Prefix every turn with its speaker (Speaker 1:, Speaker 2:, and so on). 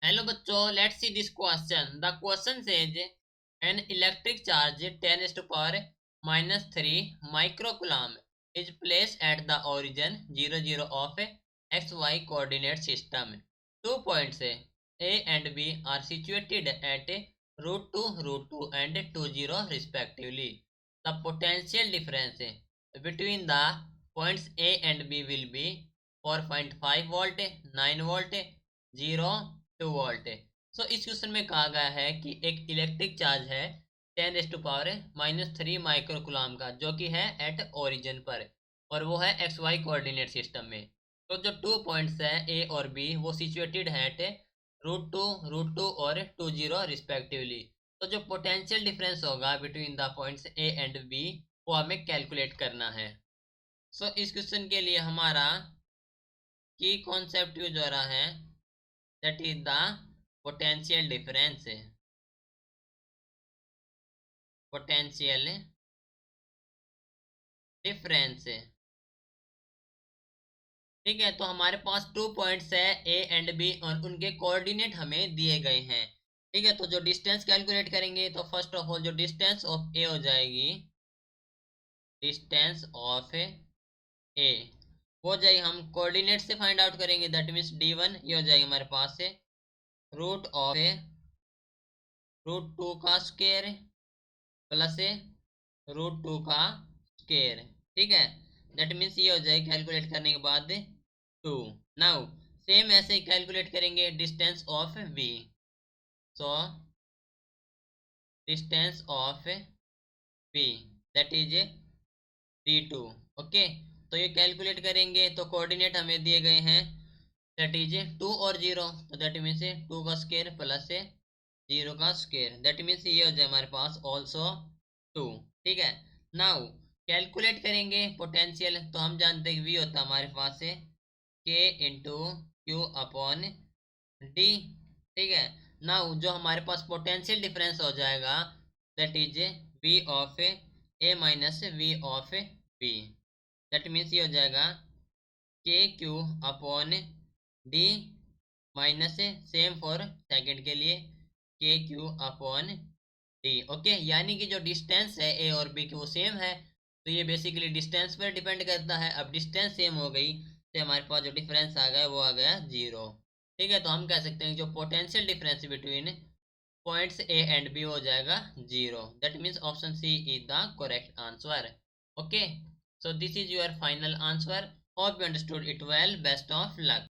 Speaker 1: Hello बच्चों, let's see this question. The question says an electric charge 10 to power minus 3 microcoulomb is placed at the origin 0 0 of a xy coordinate system. 2 points A and B are situated at root 2, root 2 and 2 0 respectively. The potential difference between the points A and B will be 4.5 volt, 9 volt, 0 2 volt है। सो इस question में कहा गया है कि एक electric charge है 10⁻³ microcoulomb का, जो कि है एट ओरिजिन पर, और वो है एक्स वाई कोऑर्डिनेट सिस्टम में। तो जो 2 पॉइंट्स है ए और बी वो सिचुएटेड है एट रूट टू और 2 0 रिस्पेक्टिवली। तो जो पोटेंशियल डिफरेंस होगा between the points A and B वो हमें कैलकुलेट करना है। सो इस क्वेश्चन के लिए हमारा की कॉन्सेप्ट यूज हो रहा है, that is the potential difference। potential difference, ठीक है। तो हमारे पास 2 पॉइंट्स है ए एंड बी और उनके कोऑर्डिनेट हमें दिए गए हैं, ठीक है। तो जो डिस्टेंस कैलकुलेट करेंगे तो फर्स्ट ऑफ ऑल जो डिस्टेंस ऑफ ए हो जाएगी, डिस्टेंस ऑफ ए हो जाएगी, हम कोऑर्डिनेट से फाइंड आउट करेंगे, दैट मीन्स d1 ये हो जाएगी हमारे पास से रूट ऑफ रूट 2 का स्क्वायर प्लस रूट 2 का स्क्वायर, ठीक है। दैट मीन्स ये हो जाएगी कैलकुलेट करने के बाद 2। नाउ सेम ऐसे ही कैलकुलेट करेंगे distance of B. So distance of B that is d2। Okay, तो ये कैलकुलेट करेंगे तो कोऑर्डिनेट हमें दिए गए हैं, दैट इज 2 और 0, तो दैट मीन्स 2 का स्क्वायर प्लस 0 का स्क्वायर, दैट मीन्स ये हो जाए हमारे पास ऑल्सो 2, ठीक है। नाउ कैलकुलेट करेंगे पोटेंशियल, तो हम जानते हैं कि v होता है हमारे पास से k into Q upon D, ठीक है। नाउ जो हमारे पास पोटेंशियल डिफरेंस हो जाएगा that is v of A minus v of B, that means ये हो जाएगा के Q upon D minus same for second के लिए के क्यू अपॉन डी। ओके, यानी कि जो डिस्टेंस है ए और बी की वो सेम है, तो ये बेसिकली डिस्टेंस पर डिपेंड करता है। अब डिस्टेंस सेम हो गई तो हमारे पास जो डिफरेंस आ गया वो आ गया 0, ठीक है। तो हम कह सकते हैं जो potential difference between points A and B हो जाएगा 0, that means option C is the correct answer. Okay, so this is your final answer. Hope you understood it well. Best of luck.